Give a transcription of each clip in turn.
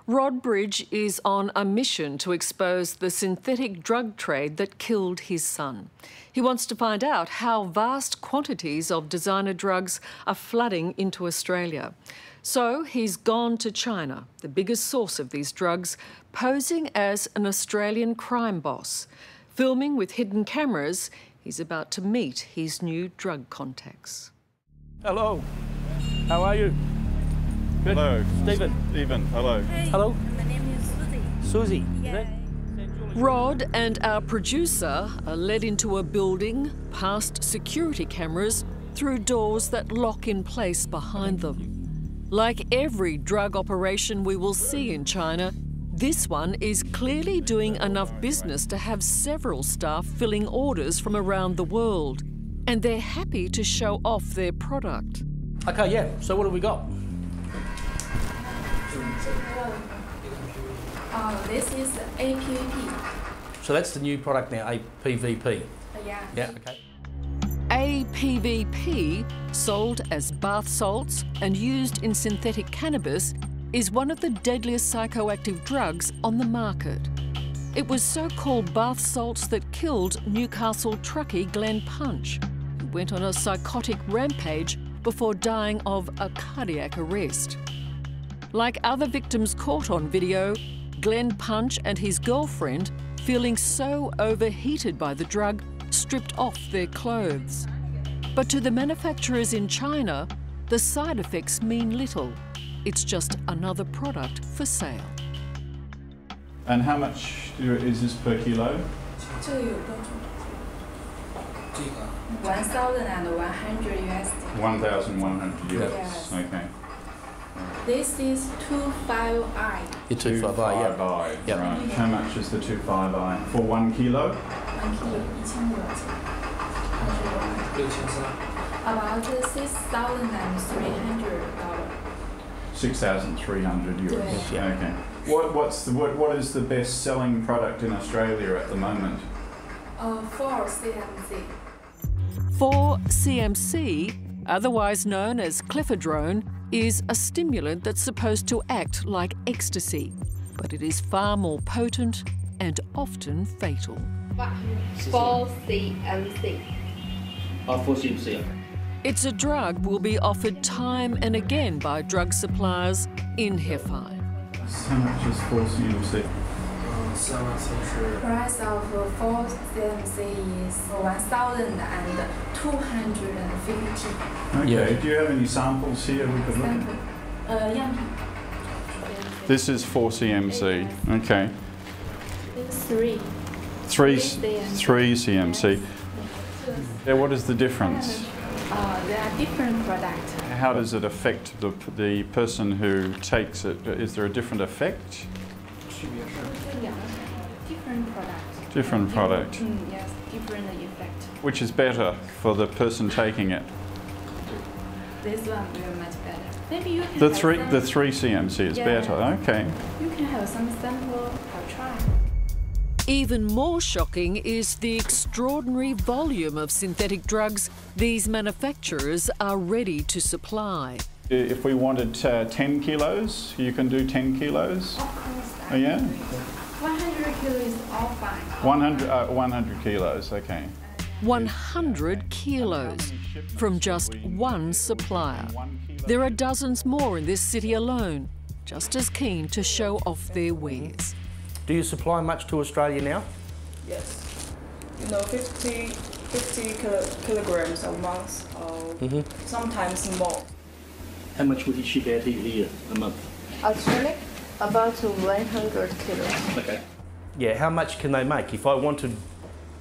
Rod Bridge is on a mission to expose the synthetic drug trade that killed his son. He wants to find out how vast quantities of designer drugs are flooding into Australia. So he's gone to China, the biggest source of these drugs, posing as an Australian crime boss. Filming with hidden cameras, he's about to meet his new drug contacts. Hello. How are you? Good. Hello. Stephen, hello. Hey, hello. My name is Susie. Susie. Yeah. Rod and our producer are led into a building, past security cameras, through doors that lock in place behind them. Like every drug operation we will see in China, this one is clearly doing enough business to have several staff filling orders from around the world. And they're happy to show off their product. Okay, yeah. So what have we got? This is APVP. So that's the new product now, APVP. Yeah. Yeah, okay. APVP, sold as bath salts and used in synthetic cannabis, is one of the deadliest psychoactive drugs on the market. It was so-called bath salts that killed Newcastle truckie Glenn Punch, who went on a psychotic rampage before dying of a cardiac arrest. Like other victims caught on video, Glenn Punch and his girlfriend, feeling so overheated by the drug, stripped off their clothes. But to the manufacturers in China, the side effects mean little. It's just another product for sale. And how much is this per kilo? 1,100 USD. 1,100 US. Yes. Okay. This is 25i. Your 25i, yeah. 25i. Yep. Right. How much is the 25i? For 1 kilo? 1 kilo, 1,600. About $6,300. 6,300 euros. Yes. Yeah. Okay. What is the best selling product in Australia at the moment? 4-CMC. 4-CMC, otherwise known as clefidrone, is a stimulant that's supposed to act like ecstasy, but it is far more potent and often fatal. 4-CMC. 4CMC. It's a drug will be offered time and again by drug suppliers in Hefei. How much is 4CMC? Price of 4-CMC is 1,250. Okay. Yeah. Do you have any samples here we could look at? This is 4CMC. Okay. 3. 3 3 CMC. Yeah, what is the difference? They are different products. How does it affect the person who takes it? Is there a different effect? Yeah, different product. Different product. Yes, different effect. Which is better for the person taking it? This one will be much better. Maybe you can The have 3 some, CMC is Yeah. better. Okay. You can have some sample. I'll try. Even more shocking is the extraordinary volume of synthetic drugs these manufacturers are ready to supply. If we wanted 10 kilos, you can do 10 kilos? Of course. Oh, yeah? 100 kilos is all fine. 100 kilos, okay. 100 kilos from just one supplier. There are dozens more in this city alone, just as keen to show off their wares. Do you supply much to Australia now? Yes. 50 kilograms a month, or sometimes more. How much would you ship out here a month? Actually, about 100 kilos. Okay. Yeah, how much can they make if I wanted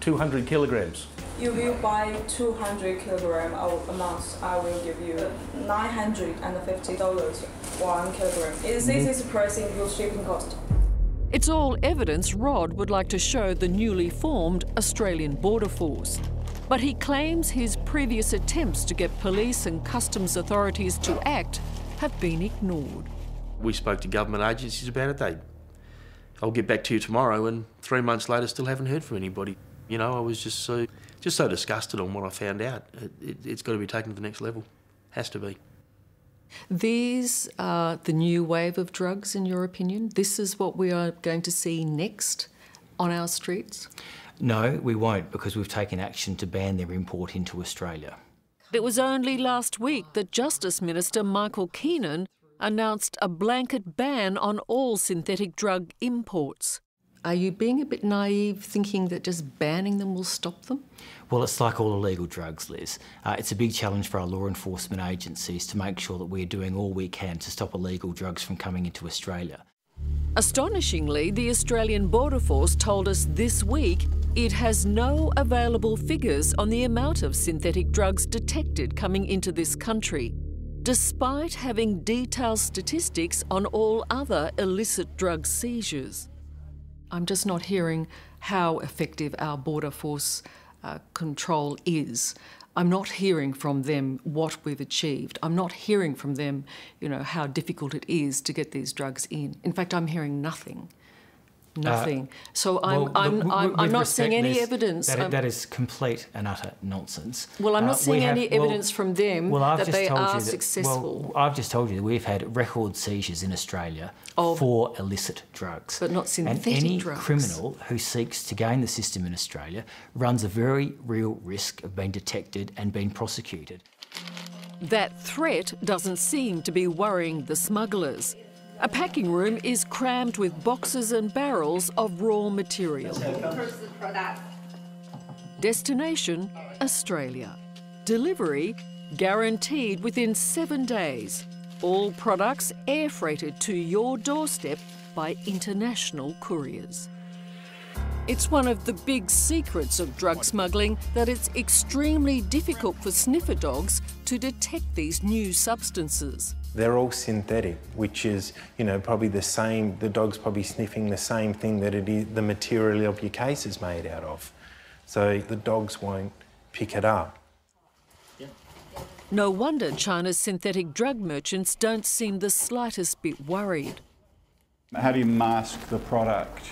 200 kilograms? You will buy 200 kilograms a month. I will give you $950 1 kilogram. This is the price includes shipping cost. It's all evidence Rod would like to show the newly formed Australian Border Force. But he claims his previous attempts to get police and customs authorities to act have been ignored. We spoke to government agencies about it. I'll get back to you tomorrow, and 3 months later still haven't heard from anybody. You know, I was just so disgusted on what I found out. It's got to be taken to the next level. Has to be. These are the new wave of drugs, in your opinion? This is what we are going to see next on our streets? No, we won't, because we've taken action to ban their import into Australia. It was only last week that Justice Minister Michael Keenan announced a blanket ban on all synthetic drug imports. Are you being a bit naive, thinking that just banning them will stop them? Well, it's like all illegal drugs, Liz. It's a big challenge for our law enforcement agencies to make sure that we're doing all we can to stop illegal drugs from coming into Australia. Astonishingly, the Australian Border Force told us this week it has no available figures on the amount of synthetic drugs detected coming into this country, despite having detailed statistics on all other illicit drug seizures. I'm just not hearing how effective our Border Force control is. I'm not hearing from them what we've achieved. I'm not hearing from them, how difficult it is to get these drugs in. In fact, I'm hearing nothing. Nothing. So I'm not seeing any evidence. That is complete and utter nonsense. Well, I'm not seeing any evidence from them that they are successful. Well, I've just told you that we've had record seizures in Australia for illicit drugs. But not synthetic drugs. And any criminal who seeks to gain the system in Australia runs a very real risk of being detected and being prosecuted. That threat doesn't seem to be worrying the smugglers. A packing room is crammed with boxes and barrels of raw material. Destination, Australia. Delivery, guaranteed within 7 days. All products air freighted to your doorstep by international couriers. It's one of the big secrets of drug smuggling that it's extremely difficult for sniffer dogs to detect these new substances. They're all synthetic, which is, probably the same, the dog's probably sniffing the same thing that it is, the material of your case is made out of. So the dogs won't pick it up. No wonder China's synthetic drug merchants don't seem the slightest bit worried. How do you mask the product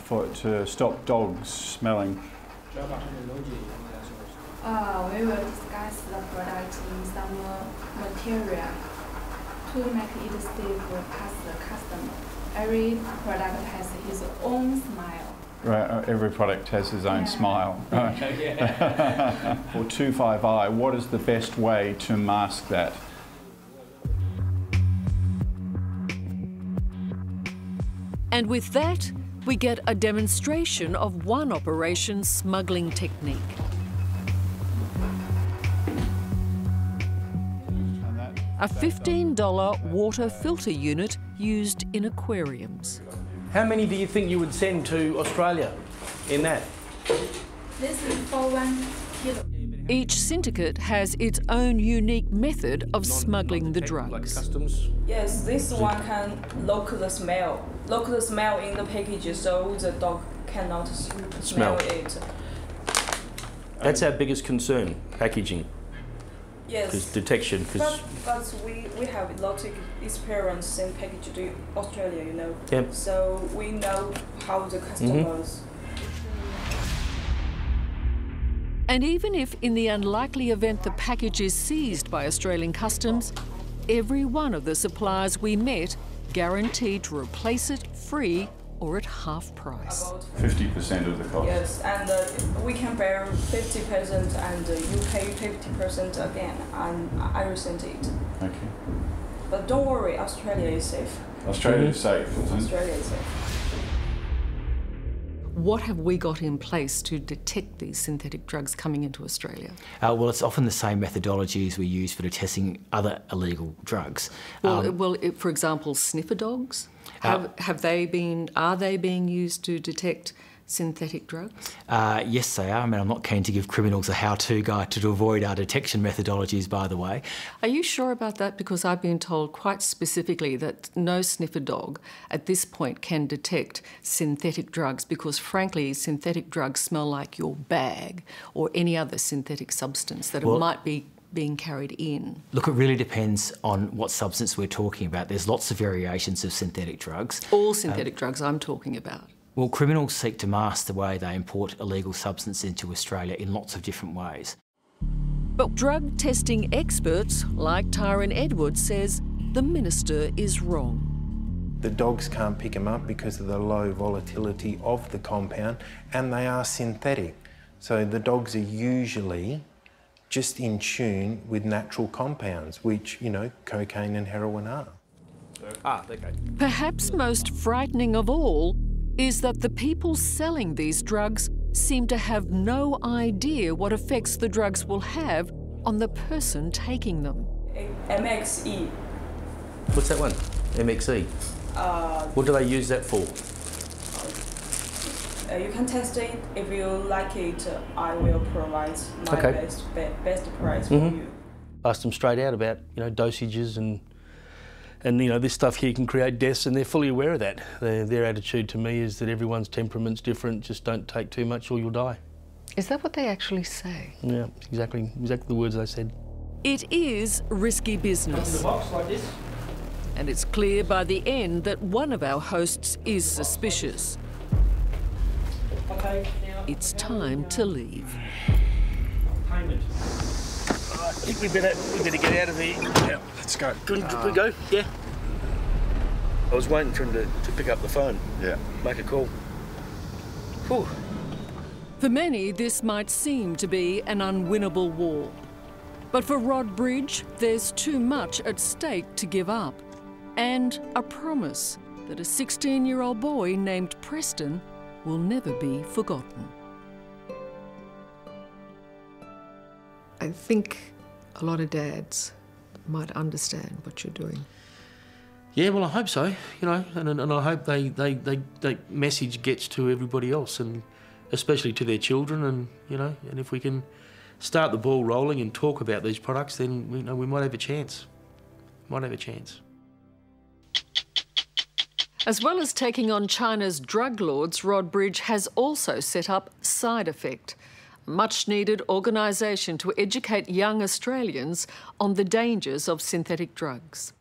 to stop dogs smelling? We will discuss the product in some material to make it safe past the customer. Every product has his own smile. Right, every product has his own smile. Right. For 25i, what is the best way to mask that? And with that, we get a demonstration of one operation's smuggling technique. A $15 water filter unit used in aquariums. How many do you think you would send to Australia in that? This is for 1 kilo. Each syndicate has its own unique method of smuggling the drugs. Like customs? Yes, this one can lock the smell in the package so the dog cannot smell it. That's our biggest concern, packaging. Yes. Detection. But we have a lot of experience in package to Australia, Yep. So we know how the customers. And even if in the unlikely event the package is seized by Australian Customs, every one of the suppliers we met guaranteed to replace it free or at half price. 50% of the cost. Yes, and we can bear 50% and you pay 50% again, and I will send it. Okay. But don't worry, Australia is safe. Australia is safe. Australia is safe. What have we got in place to detect these synthetic drugs coming into Australia? Well, it's often the same methodologies we use for detecting other illegal drugs. For example, sniffer dogs? Are they being used to detect synthetic drugs? Yes, they are. I'm not keen to give criminals a how-to guide to avoid our detection methodologies, by the way. Are you sure about that? Because I've been told quite specifically that no sniffer dog at this point can detect synthetic drugs because, frankly, synthetic drugs smell like your bag or any other synthetic substance that it might be being carried in. Look, it really depends on what substance we're talking about. There's lots of variations of synthetic drugs. All synthetic drugs I'm talking about. Well, criminals seek to mask the way they import illegal substance into Australia in lots of different ways. But drug testing experts like Tyron Edwards says the minister is wrong. The dogs can't pick them up because of the low volatility of the compound, and they are synthetic. So the dogs are usually just in tune with natural compounds, which, you know, cocaine and heroin are. Okay. Perhaps most frightening of all is that the people selling these drugs seem to have no idea what effects the drugs will have on the person taking them. MXE. What's that one? MXE? What do they use that for? You can test it. If you like it, I will provide my best price for you. Asked them straight out about, you know, dosages and you know, this stuff here can create deaths, and they're fully aware of that. Their attitude to me is that everyone's temperament's different, just don't take too much or you'll die. Is that what they actually say? Yeah, exactly the words they said. It is risky business. In the box like this. And it's clear by the end that one of our hosts is suspicious. Okay, now, it's time to leave. Payment. I think we better get out of here. Yeah, let's go. Can we go? Yeah. I was waiting for him to pick up the phone. Yeah. Make a call. Whew. For many, this might seem to be an unwinnable war. But for Rod Bridge, there's too much at stake to give up. And a promise that a 16-year-old boy named Preston will never be forgotten. I think a lot of dads might understand what you're doing. Yeah, well, I hope so, you know, and I hope that message gets to everybody else, and especially to their children, and, you know, and if we can start the ball rolling and talk about these products, then, you know, we might have a chance. Might have a chance. As well as taking on China's drug lords, Rod Bridge has also set up Sideffect, a much-needed organisation to educate young Australians on the dangers of synthetic drugs.